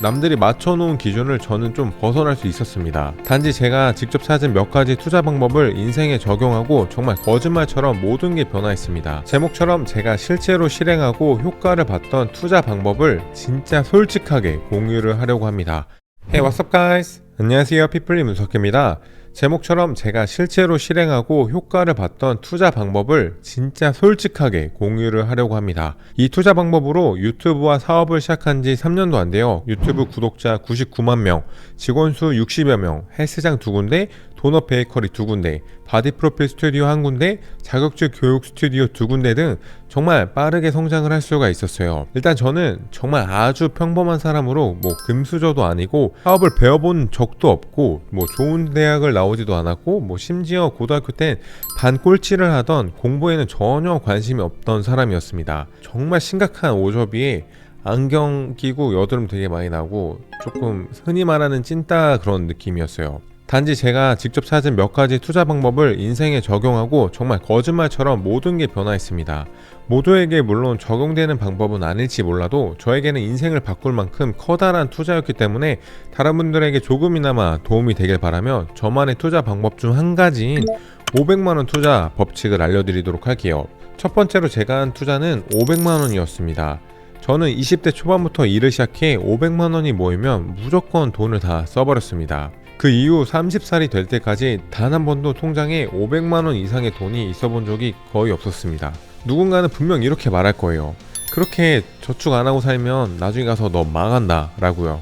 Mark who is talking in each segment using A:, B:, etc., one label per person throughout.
A: 남들이 맞춰놓은 기준을 저는 좀 벗어날 수 있었습니다. 단지 제가 직접 찾은 몇 가지 투자 방법을 인생에 적용하고 정말 거짓말처럼 모든 게 변화했습니다. 제목처럼 제가 실제로 실행하고 효과를 봤던 투자 방법을 진짜 솔직하게 공유를 하려고 합니다. Hey, what's up guys? 안녕하세요, 피플리 문석기입니다. 제목처럼 제가 실제로 실행하고 효과를 봤던 투자 방법을 진짜 솔직하게 공유를 하려고 합니다. 이 투자 방법으로 유튜브와 사업을 시작한 지 3년도 안 돼요. 유튜브 구독자 99만 명, 직원 수 60여 명, 헬스장 2군데, 도넛 베이커리 2군데, 바디 프로필 스튜디오 1군데, 자격증 교육 스튜디오 2군데 등 정말 빠르게 성장을 할 수가 있었어요. 일단 저는 정말 아주 평범한 사람으로 금수저도 아니고 사업을 배워본 적도 없고 좋은 대학을 나오지도 않았고 심지어 고등학교 땐 반 꼴찌를 하던 공부에는 전혀 관심이 없던 사람이었습니다. 정말 심각한 오저비에 안경 끼고 여드름 되게 많이 나고 조금 흔히 말하는 찐따 그런 느낌이었어요. 단지 제가 직접 찾은 몇 가지 투자 방법을 인생에 적용하고 정말 거짓말처럼 모든 게 변화했습니다. 모두에게 물론 적용되는 방법은 아닐지 몰라도 저에게는 인생을 바꿀 만큼 커다란 투자였기 때문에 다른 분들에게 조금이나마 도움이 되길 바라며 저만의 투자 방법 중 한 가지인 500만원 투자 법칙을 알려드리도록 할게요. 첫 번째로 제가 한 투자는 500만원이었습니다. 저는 20대 초반부터 일을 시작해 500만원이 모이면 무조건 돈을 다 써버렸습니다. 그 이후 30살이 될 때까지 단 한 번도 통장에 500만원 이상의 돈이 있어 본 적이 거의 없었습니다. 누군가는 분명 이렇게 말할 거예요. 그렇게 저축 안 하고 살면 나중에 가서 너 망한다 라고요.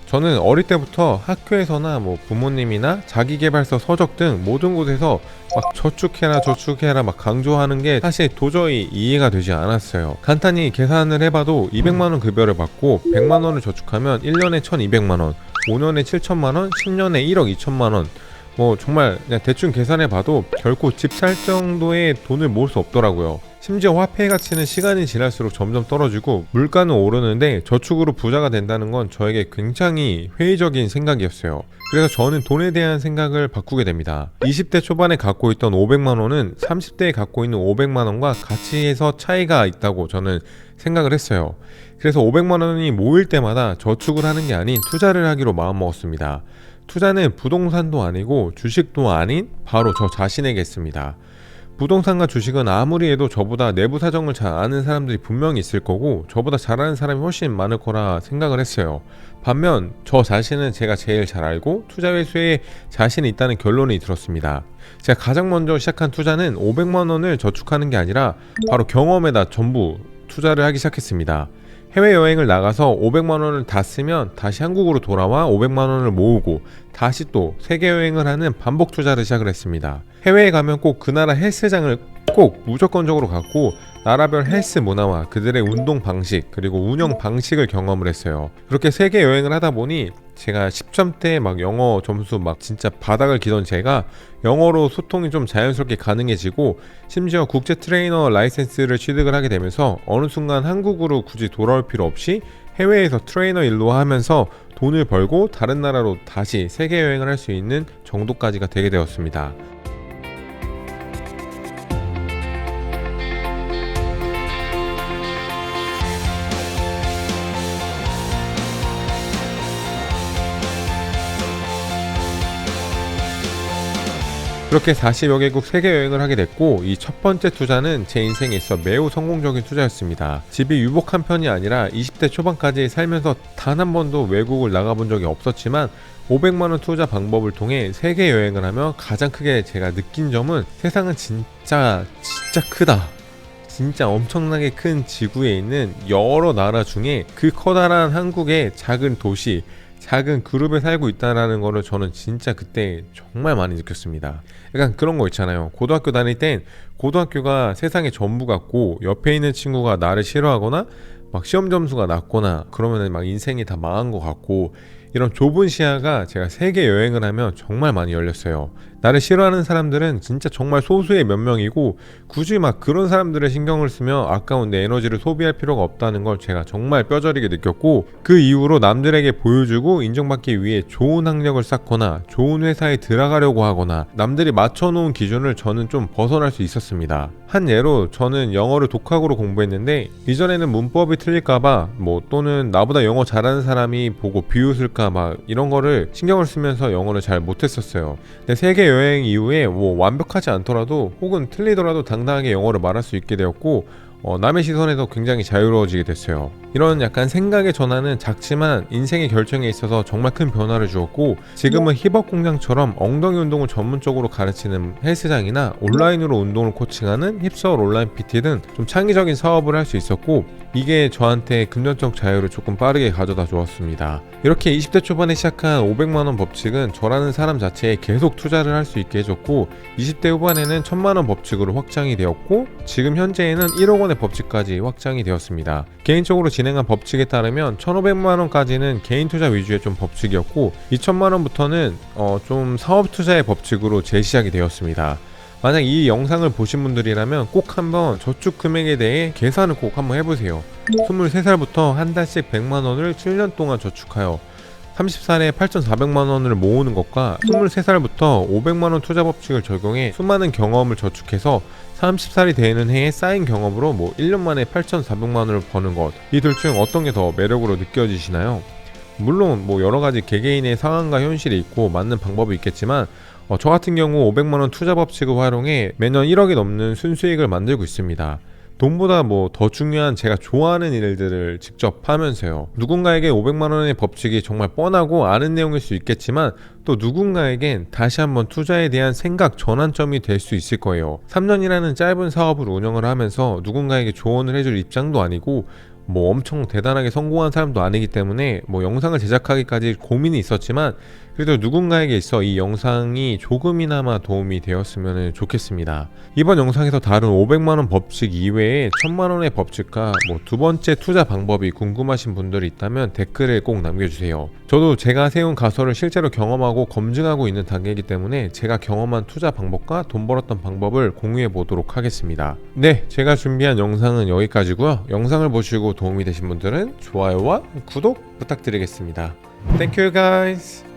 A: 저는 어릴 때부터 학교에서나 부모님이나 자기계발서 서적 등 모든 곳에서 막 저축해라 막 강조하는 게 사실 도저히 이해가 되지 않았어요. 간단히 계산을 해봐도 200만원 급여를 받고 100만원을 저축하면 1년에 1200만원, 5년에 7천만원, 10년에 1억 2천만원, 정말 그냥 대충 계산해봐도 결코 집 살 정도의 돈을 모을 수 없더라고요. 심지어 화폐의 가치는 시간이 지날수록 점점 떨어지고 물가는 오르는데 저축으로 부자가 된다는 건 저에게 굉장히 회의적인 생각이었어요. 그래서 저는 돈에 대한 생각을 바꾸게 됩니다. 20대 초반에 갖고 있던 500만원은 30대에 갖고 있는 500만원과 가치에서 차이가 있다고 저는 생각을 했어요. 그래서 500만원이 모일 때마다 저축을 하는 게 아닌 투자를 하기로 마음먹었습니다. 투자는 부동산도 아니고 주식도 아닌 바로 저 자신에게 했습니다. 부동산과 주식은 아무리 해도 저보다 내부 사정을 잘 아는 사람들이 분명히 있을 거고 저보다 잘하는 사람이 훨씬 많을 거라 생각을 했어요. 반면 저 자신은 제가 제일 잘 알고 투자 회수에 자신이 있다는 결론이 들었습니다. 제가 가장 먼저 시작한 투자는 500만원을 저축하는 게 아니라 바로 경험에다 전부 투자를 하기 시작했습니다. 해외여행을 나가서 500만원을 다 쓰면 다시 한국으로 돌아와 500만원을 모으고 다시 또 세계여행을 하는 반복 투자를 시작을 했습니다. 해외에 가면 꼭 그 나라 헬스장을 꼭 무조건적으로 갔고 나라별 헬스 문화와 그들의 운동 방식 그리고 운영 방식을 경험을 했어요. 그렇게 세계 여행을 하다 보니 제가 10점대 영어 점수 진짜 바닥을 기던 제가 영어로 소통이 좀 자연스럽게 가능해지고 심지어 국제 트레이너 라이센스를 취득을 하게 되면서 어느 순간 한국으로 굳이 돌아올 필요 없이 해외에서 트레이너 일로 하면서 돈을 벌고 다른 나라로 다시 세계 여행을 할 수 있는 정도까지가 되게 되었습니다. 그렇게 40여 개국 세계 여행을 하게 됐고 이 첫 번째 투자는 제 인생에 있어 매우 성공적인 투자였습니다. 집이 유복한 편이 아니라 20대 초반까지 살면서 단 한 번도 외국을 나가본 적이 없었지만 500만원 투자 방법을 통해 세계 여행을 하며 가장 크게 제가 느낀 점은 세상은 진짜 크다. 진짜 엄청나게 큰 지구에 있는 여러 나라 중에 그 커다란 한국의 작은 도시, 작은 그룹에 살고 있다는 거를 저는 진짜 그때 정말 많이 느꼈습니다. 약간 그런 거 있잖아요. 고등학교 다닐 땐 고등학교가 세상의 전부 같고 옆에 있는 친구가 나를 싫어하거나 시험 점수가 낮거나 그러면 인생이 다 망한 것 같고 이런 좁은 시야가 제가 세계 여행을 하면 정말 많이 열렸어요. 나를 싫어하는 사람들은 진짜 정말 소수의 몇 명이고 굳이 막 그런 사람들의 신경을 쓰며 아까운 내 에너지를 소비할 필요가 없다는 걸 제가 정말 뼈저리게 느꼈고, 그 이후로 남들에게 보여주고 인정받기 위해 좋은 학력을 쌓거나 좋은 회사에 들어가려고 하거나 남들이 맞춰놓은 기준을 저는 좀 벗어날 수 있었습니다. 한 예로 저는 영어를 독학으로 공부했는데 이전에는 문법이 틀릴까봐 또는 나보다 영어 잘하는 사람이 보고 비웃을까 막 이런 거를 신경을 쓰면서 영어를 잘 못했었어요. 근데 세계 여행 이후에 완벽하지 않더라도 혹은 틀리더라도 당당하게 영어를 말할 수 있게 되었고, 남의 시선에서 굉장히 자유로워지게 됐어요. 이런 약간 생각의 전환은 작지만 인생의 결정에 있어서 정말 큰 변화를 주었고, 지금은 힙업 공장처럼 엉덩이 운동을 전문적으로 가르치는 헬스장이나 온라인으로 운동을 코칭하는 힙서울 온라인 PT 등 좀 창의적인 사업을 할 수 있었고, 이게 저한테 금전적 자유를 조금 빠르게 가져다 주었습니다. 이렇게 20대 초반에 시작한 500만원 법칙은 저라는 사람 자체에 계속 투자를 할 수 있게 해줬고, 20대 후반에는 1000만원 법칙으로 확장이 되었고, 지금 현재에는 1억 원의 법칙까지 확장이 되었습니다. 개인적으로 진행한 법칙에 따르면 1500만원까지는 개인 투자 위주의 좀 법칙이었고, 2000만원부터는 좀 사업 투자의 법칙으로 재시작이 되었습니다. 만약 이 영상을 보신 분들이라면 꼭 한번 저축 금액에 대해 계산을 꼭 한번 해보세요. 23살부터 한 달씩 100만원을 7년 동안 저축하여 30살에 8,400만원을 모으는 것과 23살부터 500만원 투자 법칙을 적용해 수많은 경험을 저축해서 30살이 되는 해에 쌓인 경험으로 1년 만에 8,400만원을 버는 것, 이 둘 중 어떤 게 더 매력으로 느껴지시나요? 물론 여러가지 개개인의 상황과 현실이 있고 맞는 방법이 있겠지만, 저 같은 경우 500만원 투자 법칙을 활용해 매년 1억이 넘는 순수익을 만들고 있습니다. 돈보다 더 중요한 제가 좋아하는 일들을 직접 하면서요. 누군가에게 500만원의 법칙이 정말 뻔하고 아는 내용일 수 있겠지만, 또 누군가에겐 다시 한번 투자에 대한 생각 전환점이 될 수 있을 거예요. 3년이라는 짧은 사업을 운영을 하면서 누군가에게 조언을 해줄 입장도 아니고 엄청 대단하게 성공한 사람도 아니기 때문에 영상을 제작하기까지 고민이 있었지만, 그래도 누군가에게 있어 이 영상이 조금이나마 도움이 되었으면 좋겠습니다. 이번 영상에서 다룬 500만원 법칙 이외에 1000만원의 법칙과 두 번째 투자 방법이 궁금하신 분들이 있다면 댓글에 꼭 남겨주세요. 저도 제가 세운 가설을 실제로 경험하고 검증하고 있는 단계이기 때문에 제가 경험한 투자 방법과 돈 벌었던 방법을 공유해 보도록 하겠습니다. 네, 제가 준비한 영상은 여기까지고요. 영상을 보시고 도움이 되신 분들은 좋아요와 구독 부탁드리겠습니다. Thank you guys.